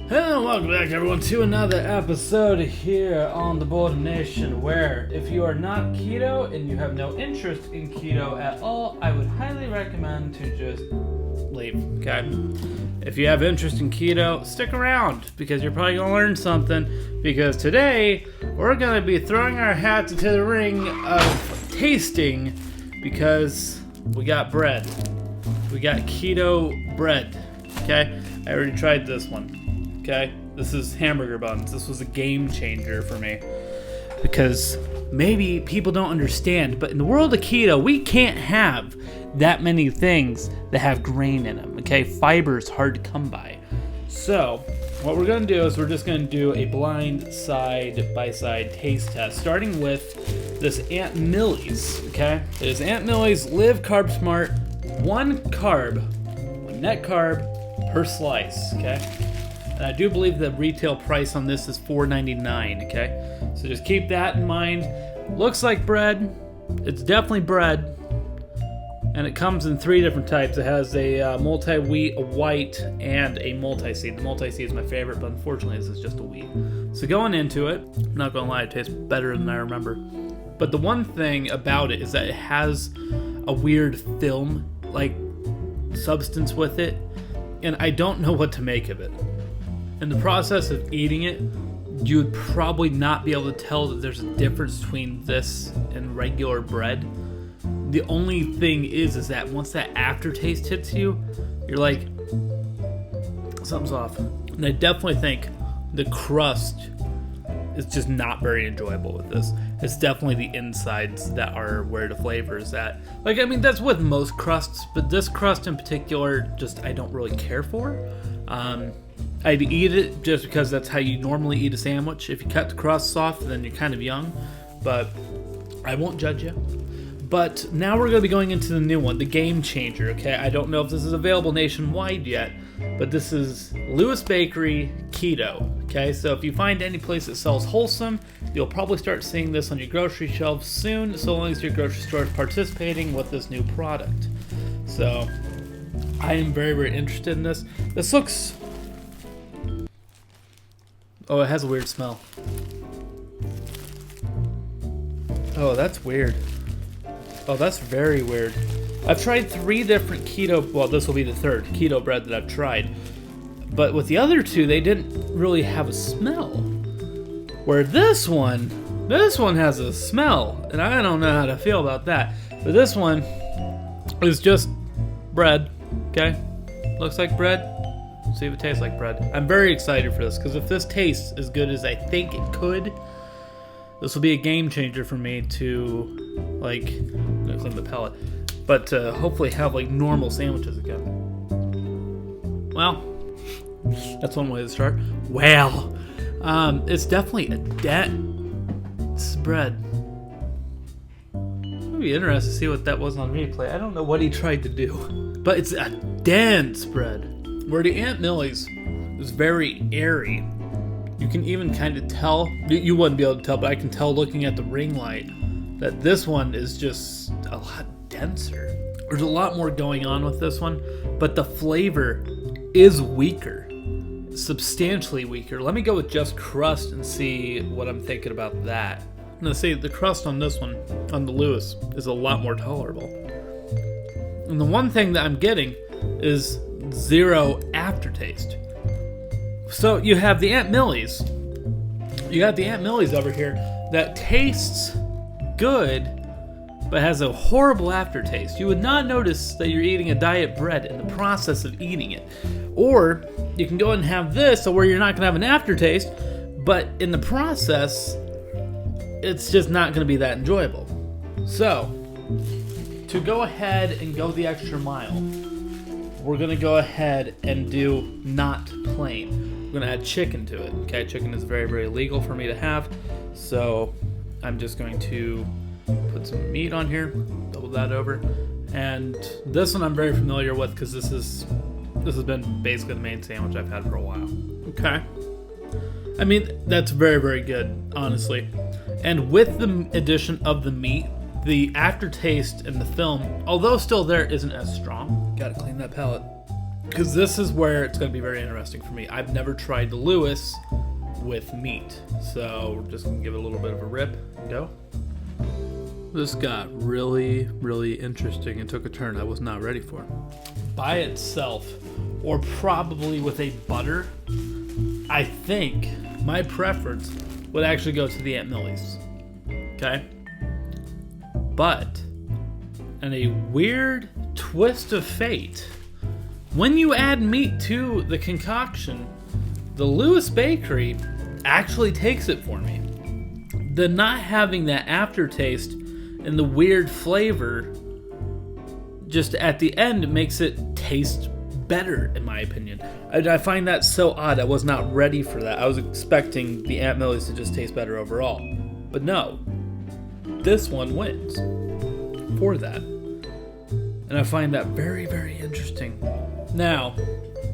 Hello and welcome back everyone to another episode here on the BoredomNation, where if you are not keto and you have no interest in keto at all, I would highly recommend to just leave, okay? If you have interest in keto, stick around because you're probably going to learn something, because today we're going to be throwing our hats into the ring of tasting because we got bread. We got keto bread, okay? I already tried this one. Okay, this is hamburger buns. This was a game changer for me because maybe people don't understand, but in the world of keto, we can't have that many things that have grain in them. Okay, fiber is hard to come by. So what we're gonna do is we're just gonna do a blind side-by-side taste test, starting with this Aunt Millie's. Okay, it is Aunt Millie's Live Carb Smart, one net carb per slice. Okay. And I do believe the retail price on this is $4.99, okay? So just keep that in mind. Looks like bread. It's definitely bread. And it comes in 3 different types. It has a multi-wheat, a white, and a multi-seed. The multi-seed is my favorite, but unfortunately this is just a wheat. So going into it, I'm not gonna lie, it tastes better than I remember. But the one thing about it is that it has a weird film-like substance with it, and I don't know what to make of it. In the process of eating it, you would probably not be able to tell that there's a difference between this and regular bread. The only thing is that once that aftertaste hits you, you're like, something's off. And I definitely think the crust is just not very enjoyable with this. It's definitely the insides that are where the flavor is at. Like, I mean, that's with most crusts, but this crust in particular, just I don't really care for. I'd eat it just because that's how you normally eat a sandwich. If you cut the crusts off, then you're kind of young, but I won't judge you. But now we're going to be going into the new one, the Game Changer, okay? I don't know if this is available nationwide yet, but this is Lewis Bakery Keto, okay? So if you find any place that sells wholesome, you'll probably start seeing this on your grocery shelves soon, so long as your grocery store is participating with this new product. So I am very, very interested in this. This looks... Oh, it has a weird smell. Oh, that's weird. Oh, that's very weird. I've tried 3 different keto, well, this will be the 3rd keto bread that I've tried. But with the other 2, they didn't really have a smell. Where this one has a smell, and I don't know how to feel about that. But this one is just bread, okay? Looks like bread. See if it tastes like bread. I'm very excited for this, because if this tastes as good as I think it could, this will be a game changer for me to, like, I'm gonna clean the palate, but to hopefully have, like, normal sandwiches again. Well, that's one way to start. Well, it's definitely a dense bread. It'd be interesting to see what that was on replay. I don't know what he tried to do, but it's a dense bread. Where the Aunt Millie's is very airy. You can even kind of tell, you wouldn't be able to tell, but I can tell looking at the ring light that this one is just a lot denser. There's a lot more going on with this one, but the flavor is weaker, substantially weaker. Let me go with just crust and see what I'm thinking about that. I'm gonna say the crust on this one, on the Lewis, is a lot more tolerable. And the one thing that I'm getting is 0 aftertaste. So you have the Aunt Millie's. You got the Aunt Millie's over here that tastes good, but has a horrible aftertaste. You would not notice that you're eating a diet bread in the process of eating it. Or you can go ahead and have this, so where you're not gonna have an aftertaste, but in the process, it's just not gonna be that enjoyable. So, to go ahead and go the extra mile, we're gonna go ahead and do not plain. We're gonna add chicken to it, okay? Chicken is very, very legal for me to have, so I'm just going to put some meat on here, double that over, and this one I'm very familiar with because this has been basically the main sandwich I've had for a while. Okay. I mean, that's very, very good, honestly. And with the addition of the meat, the aftertaste in the film, although still there, isn't as strong. Gotta clean that palate. because this is where it's going to be very interesting for me. I've never tried the Lewis with meat, so we're just going to give it a little bit of a rip and go. This got really, really interesting and took a turn I was not ready for. By itself, or probably with a butter, I think my preference would actually go to the Aunt Millies. Okay? But, in a weird twist of fate, when you add meat to the concoction, the Lewis Bakery actually takes it for me. The not having that aftertaste and the weird flavor just at the end makes it taste better, in my opinion. I find that so odd. I was not ready for that. I was expecting the Aunt Millie's to just taste better overall. But no, this one wins for that. And I find that very, very interesting. Now,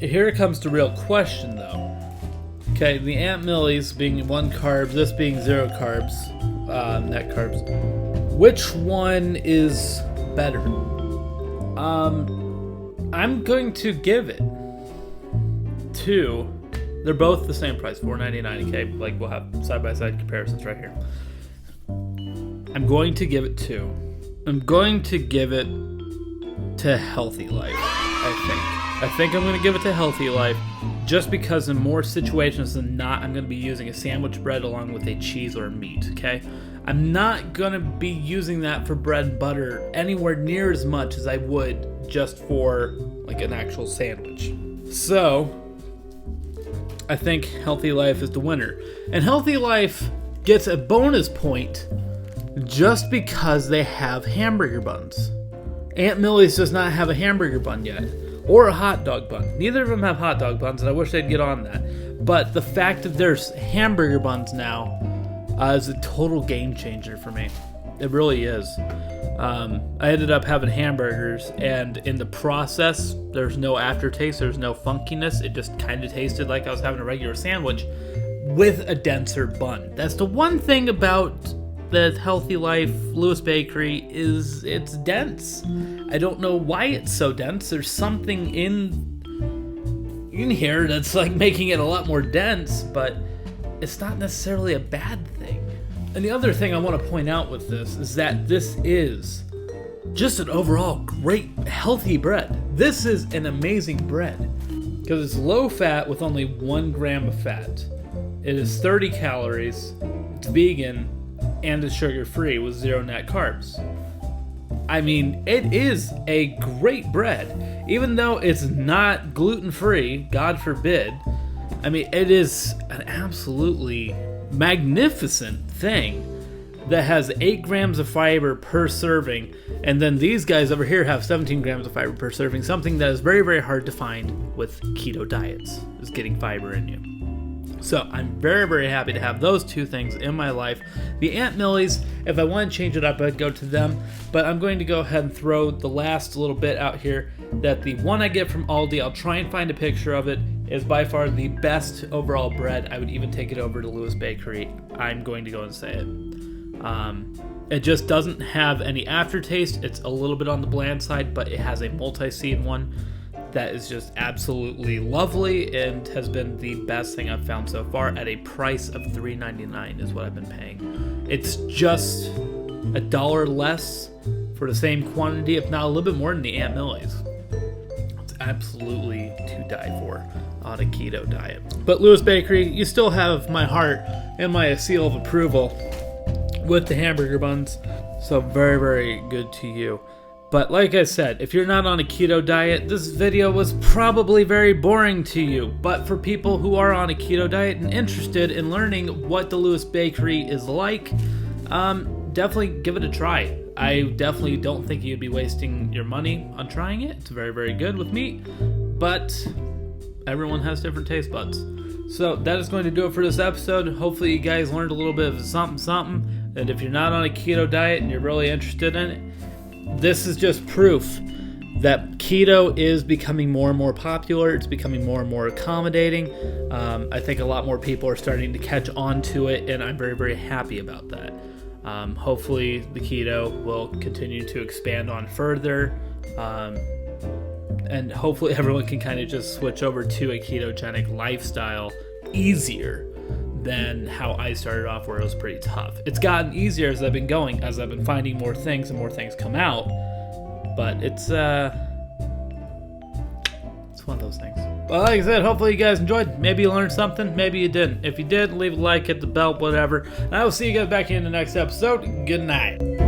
here comes the real question though. Okay, the Aunt Millie's being 1 carb, this being 0 carbs, net carbs. Which one is better? I'm going to give it to, they're both the same price, $4.99. Okay, like we'll have side-by-side comparisons right here. I'm going to give it to Healthy Life, I think I'm going to give it to Healthy Life just because in more situations than not, I'm going to be using a sandwich bread along with a cheese or meat, okay? I'm not going to be using that for bread and butter anywhere near as much as I would just for like an actual sandwich. So, I think Healthy Life is the winner. And Healthy Life gets a bonus point just because they have hamburger buns. Aunt Millie's does not have a hamburger bun yet, or a hot dog bun. Neither of them have hot dog buns, and I wish they'd get on that. But the fact that there's hamburger buns now is a total game changer for me. It really is. I ended up having hamburgers, and in the process, there's no aftertaste, there's no funkiness. It just kind of tasted like I was having a regular sandwich with a denser bun. That's the one thing about the Healthy Life Lewis Bakery is it's dense. I don't know why it's so dense. There's something in here that's like making it a lot more dense, but it's not necessarily a bad thing. And the other thing I want to point out with this is that this is just an overall great healthy bread. This is an amazing bread because it's low fat with only 1 gram of fat. It is 30 calories, it's vegan, and it's sugar-free with 0 net carbs. I mean, it is a great bread. Even though it's not gluten-free, God forbid, I mean, it is an absolutely magnificent thing that has 8 grams of fiber per serving, and then these guys over here have 17 grams of fiber per serving, something that is very, very hard to find with keto diets, is getting fiber in you. So I'm very, very happy to have those 2 things in my life. The Aunt Millies, if I want to change it up, I'd go to them. But I'm going to go ahead and throw the last little bit out here that the one I get from Aldi, I'll try and find a picture of it, is by far the best overall bread. I would even take it over to Lewis Bakery. I'm going to go and say it. It just doesn't have any aftertaste. It's a little bit on the bland side, but it has a multi-seed one that is just absolutely lovely and has been the best thing I've found so far at a price of $3.99 is what I've been paying. It's just $1 less for the same quantity, if not a little bit more than the Aunt Millie's. It's absolutely to die for on a keto diet. But Lewis Bakery, you still have my heart and my seal of approval with the hamburger buns. So very, very good to you. But like I said, if you're not on a keto diet, this video was probably very boring to you. But for people who are on a keto diet and interested in learning what the Lewis Bakery is like, definitely give it a try. I definitely don't think you'd be wasting your money on trying it. It's very, very good with meat, but everyone has different taste buds. So that is going to do it for this episode. Hopefully you guys learned a little bit of something. And if you're not on a keto diet and you're really interested in it, this is just proof that keto is becoming more and more popular. It's becoming more and more accommodating. I think a lot more people are starting to catch on to it, and I'm very, very happy about that. Hopefully the keto will continue to expand on further. and hopefully everyone can kind of just switch over to a ketogenic lifestyle easier than how I started off, where it was pretty tough. It's gotten easier as I've been going, as I've been finding more things and more things come out, but it's one of those things. Well, like I said, hopefully you guys enjoyed. Maybe you learned something, maybe you didn't. If you did, leave a like, hit the bell, whatever. And I will see you guys back in the next episode. Good night.